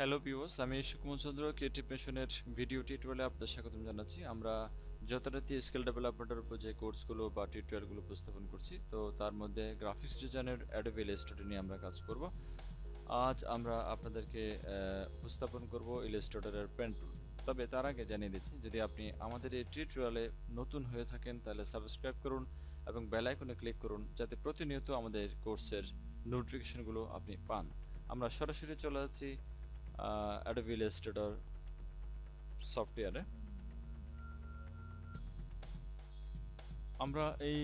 Hello viewers, আমি সুকুমার চন্দ্র creative মেশনের video টিউটোরিয়ালে আপনাদের স্বাগতম জানাচ্ছি। আমরা যথারীতি স্কিল ডেভেলপমেন্টের উপর যে কোর্সগুলো বা টিউটোরিয়ালগুলো উপস্থাপন করছি, তো তার মধ্যে গ্রাফিক্স ডিজাইনের অ্যাডোবি ইলাস্ট্রেটর নিয়ে আমরা কাজ করব। আজ আমরা আপনাদেরকে উপস্থাপন করব ইলাস্ট্রেটরের পেন টুল। তবে তার আগে জানিয়ে দিচ্ছি, যদি আপনি আমাদের এই টিউটোরিয়ালে নতুন হয়ে থাকেন তাহলে সাবস্ক্রাইব করুন এবং বেল আইকনে ক্লিক করুন, যাতে প্রতিনিয়ত আমাদের কোর্সের নোটিফিকেশনগুলো আপনি পান। আমরা সরাসরি চলে যাচ্ছি অ্যাডোবি ইলাস্ট্রেটর সফটওয়্যারে। আমরা এই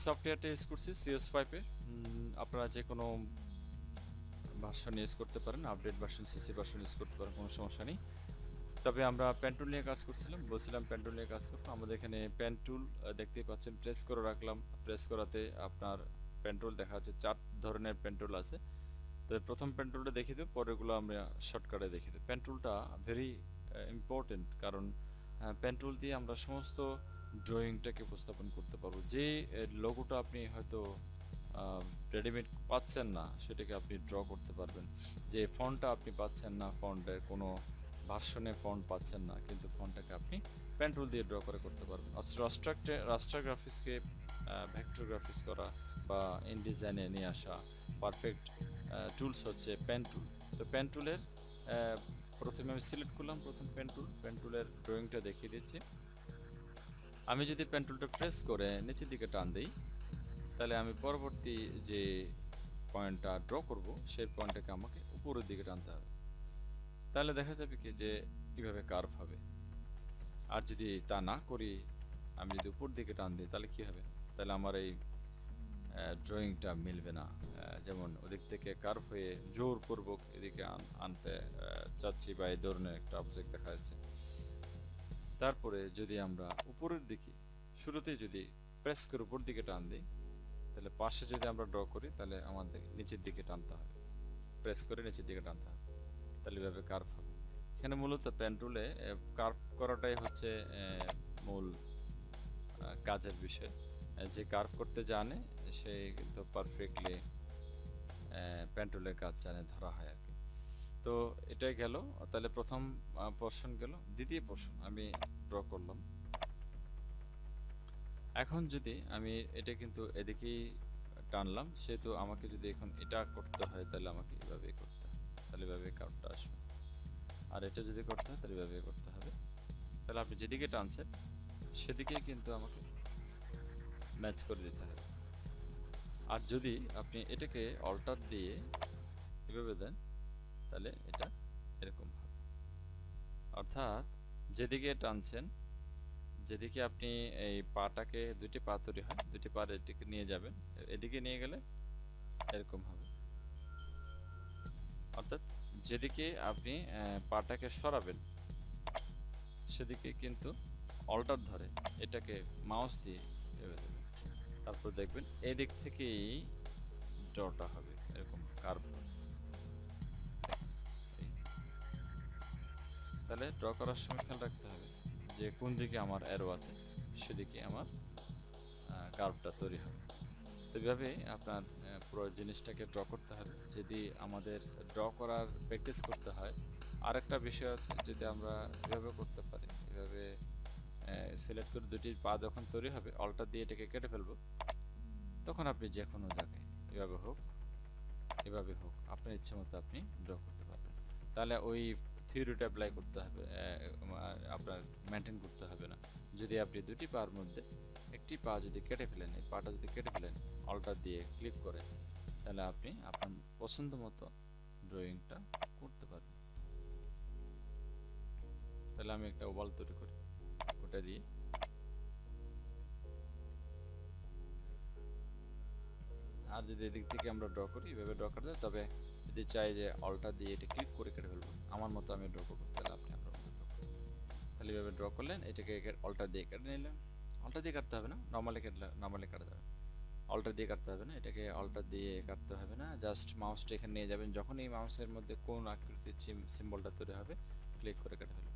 সফটওয়্যারটা ইউজ করছি CS5 এ। আপনারা যে কোনো ভার্সন ইউজ করতে পারেন, update version, CC version use করতে পারেন, কোনো সমস্যা নেই। তবে আমরা পেন টুল নিয়ে কাজ করছিলাম, বলছিলাম পেন টুল নিয়ে কাজ করবো। আমাদের এখানে পেন টুল দেখতেই পাচ্ছেন, প্রেস করে রাখলাম। প্রেস করাতে আপনার পেন টুল দেখা যাচ্ছে 4 ধরনের পেন টুল আছে। তো প্রথম পেন টুলটা দেখিয়ে দেব, পরেরগুলো আমরা শর্টকাটে দেখিয়ে দেব। পেন টুলটা ভেরি ইম্পর্টেন্ট, কারণ পেন টুল দিয়ে আমরা সমস্ত ড্রয়িংটাকে উপস্থাপন করতে পারবো। যে লোগোটা আপনি হয়তো রেডিমেড পাচ্ছেন না, সেটাকে আপনি ড্র করতে পারবেন। যে ফন্টটা আপনি পাচ্ছেন না, ফন্টের কোনো ভার্সনে ফন্ট পাচ্ছেন না, কিন্তু ফন্টটাকে আপনি পেন টুল দিয়ে ড্র করে করতে পারবেন। রাস্টার গ্রাফিক্সকে ভেক্টর গ্রাফিক্স করা বা ইনডিজাইনে নিয়ে আসা পারফেক্ট টুলস হচ্ছে পেন টুল। তো পেন টুলের প্রথমে আমি সিলেক্ট করলাম প্রথম পেন টুলের ড্রয়িংটা দেখিয়ে দিচ্ছি। আমি যদি পেন টুলটা প্রেস করে নিচের দিকে টান দিই, তাহলে আমি পরবর্তী যে পয়েন্টটা ড্র করব সেই পয়েন্টটাকে আমাকে উপরের দিকে টানতে হবে। তাহলে দেখা যাবে কি যে কিভাবে কার্ভ হবে। আর যদি তা না করি, আমি যদি উপর দিকে টান দিই, তাহলে কি হবে? তাহলে আমার এই ড্রয়িংটা মিলবে না। যেমন ওদিক থেকে কার্ভ হয়ে জোরপূর্বক এদিকে আনতে চাচ্ছি, বা এই ধরনের একটা অবজেক্ট দেখা যাচ্ছে। তারপরে যদি আমরা উপরের দিকে শুরুতেই যদি প্রেস করে উপর দিকে টান দিই, তাহলে পাশে যদি আমরা ড্র করি, তাহলে আমাদের নিচের দিকে টানতে হবে। প্রেস করে নিচের দিকে টানতে হবে, তাহলে এভাবে কার্ভ হবে। এখানে মূলত পেন টুলে কার্ভ করাটাই হচ্ছে মূল কাজের বিষয়। যে কার্ভ করতে জানে সে কিন্তু পারফেক্টলি পেন টুলের কাজ জানে, ধরা হয় আর কি। তো এটাই গেল। তাহলে প্রথম পোর্শন গেল। দ্বিতীয় পোর্শন আমি ড্র করলাম। এখন যদি আমি এটা কিন্তু এদিকেই টানলাম, সেহেতু আমাকে যদি এখন এটা করতে হয়, তাহলে আমাকে এভাবেই করতে হবে। তাহলে এভাবে কার্ভটা আসবে। আর এটা যদি করতে হয়, তাহলে এভাবে করতে হবে। তাহলে আপনি যেদিকে টানছেন সেদিকেই কিন্তু আমাকে ম্যাচ করে দিতে হবে। আর যদি আপনি এটাকে অল্টার দিয়ে এভাবে দেন, তাহলে এটা এরকম হবে। অর্থাৎ যেদিকে টানছেন, যেদিকে আপনি এই পাটাকে, দুটি পা তৈরি হয়, দুটি পা এদিকে নিয়ে যাবেন, এদিকে নিয়ে গেলে এরকম হবে। অর্থাৎ যেদিকে আপনি পাটাকে সরাবেন সেদিকে কিন্তু অল্টার ধরে এটাকে মাউস দিয়ে ভেবে দেবেন। তারপর দেখবেন এদিক থেকেই ড্রটা হবে, এরকম কার্ভ হবে। তাহলে ড্র করার সময় খেয়াল রাখতে হবে যে কোন দিকে আমার অ্যারো আছে, সেদিকে আমার কার্ভটা তৈরি হবে। তো এভাবে আপনার পুরো জিনিসটাকে ড্র করতে হবে। যদি আমাদের ড্র করার প্র্যাকটিস করতে হয়, আরেকটা বিষয় আছে, যদি আমরা এভাবে করতে পারি, এভাবে সিলেক্ট করে দুটি পা যখন তৈরি হবে, অল্টার দিয়ে এটাকে কেটে ফেলবো, তখন আপনি যে কোনো জায়গায় এভাবে হোক, এভাবে হোক, আপনার ইচ্ছে মতো আপনি ড্র করতে পারবেন। তাহলে ওই থিওরিটা অ্যাপ্লাই করতে হবে, আপনার মেনটেন করতে হবে না। যদি আপনি দুটি পার মধ্যে একটি পা যদি কেটে ফেলেন, এই পাটা যদি কেটে ফেলেন অল্টার দিয়ে ক্লিক করে, তাহলে আপনি আপনার পছন্দ মতো ড্রয়িংটা করতে পারবেন। তাহলে আমি একটা ওভাল তৈরি করি, ওটা দিয়ে আর যদি এদিক থেকে আমরা ড্র করি, এভাবে ড্র করা যায়। তবে যদি চাই যে অল্টার দিয়ে এটা ক্লিক করে কেটে ফেলবো, আমার মতো আমি ড্র করবো, তাহলে আপনি আপনার মতো ড্র করবেন। তাহলে এভাবে ড্র করলেন, এটাকে অল্টার দিয়ে কেটে নিলাম। অল্টার দিয়ে কাটতে হবে না, নর্মালি কাটা যাবে। অল্টার দিয়ে কাটতে হবে না, এটাকে অল্টার দিয়ে কাটতে হবে না, জাস্ট মাউসটা এখানে নিয়ে যাবেন। যখন এই মাউসের মধ্যে কোন আকৃতির সিম্বলটা তৈরি হবে, ক্লিক করে কেটে ফেলবেন।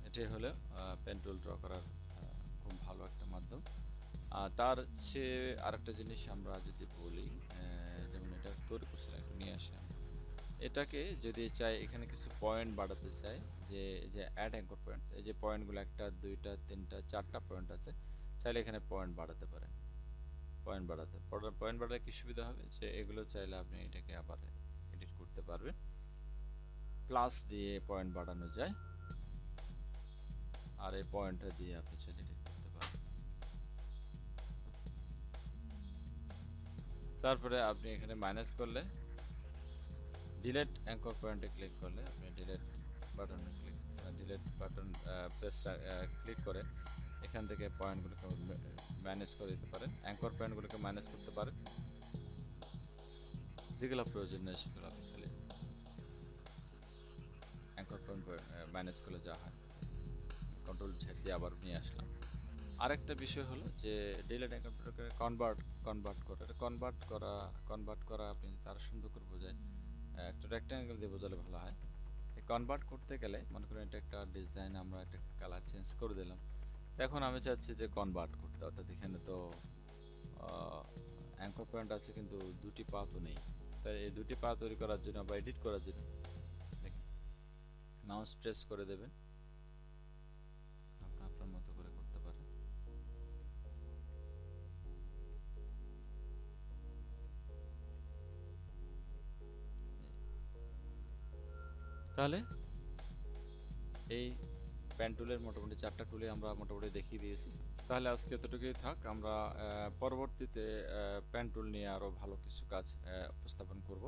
এটাই হলো পেন টুল ড্র করার খুব ভালো একটা মাধ্যম। তার চেয়ে আরেকটা জিনিস আমরা যদি বলি, যেমন এটা তৈরি এটাকে যদি চাই এখানে কিছু পয়েন্ট বাড়াতে চাই, যে যে অ্যাড অ্যাঙ্কর পয়েন্ট, এই যে পয়েন্টগুলো একটা দুইটা তিনটা চারটা পয়েন্ট আছে, চাইলে এখানে পয়েন্ট বাড়াতে পারেন। পয়েন্ট বাড়ালে কি সুবিধা হবে, যে এগুলো চাইলে আপনি এটাকে আবার এডিট করতে পারবেন। প্লাস দিয়ে পয়েন্ট বাড়ানো যায়, আর এই পয়েন্টটা দিয়ে আপনি চাইলে এডিট করতে পারবেন। তারপরে আপনি এখানে মাইনাস করলে, ডিলেট অ্যাঙ্কর পয়েন্টে ক্লিক করলে আপনি ডিলেট বাটন প্রেসটা ক্লিক করে এখান থেকে পয়েন্টগুলোকে ম্যানেজ করে দিতে পারেন, অ্যাঙ্কর পয়েন্টগুলোকে ম্যানেজ করতে পারেন, যেগুলো প্রয়োজন নেই সেগুলো আপনি খালি অ্যাঙ্কর পয়েন্ট ম্যানেজ করলে যা হয়। কন্ট্রোল ছেড়ে দিয়ে আবার নিয়ে আসলাম। আরেকটা বিষয় হলো যে ডিলেট অ্যাঙ্কর পয়েন্টকে কনভার্ট করা আপনি তার সুন্দর করে বোঝায়, একটা রেক্ট্যাঙ্গেল দিয়ে বোঝালে ভালো হয়। কনভার্ট করতে গেলে মনে করেন এটা একটা ডিজাইন, আমরা একটা কালার চেঞ্জ করে দিলাম, এখন আমি চাচ্ছি যে কনভার্ট করতে, অর্থাৎ এখানে তো অ্যাঙ্কর পয়েন্ট আছে কিন্তু দুটি পা তো নেই, তাই এই দুটি পা তৈরি করার জন্য বা এডিট করার জন্য দেখেন মাউস প্রেস করে দেবেন, আপনি আপনার মতো করে করতে পারেন। তাহলে এই প্যান টুলের মোটামুটি চারটা টুলে আমরা মোটামুটি দেখিয়ে দিয়েছি। তাহলে আজকে এতটুকুই থাক, আমরা পরবর্তীতে প্যান টুল নিয়ে আরও ভালো কিছু কাজ উপস্থাপন করব।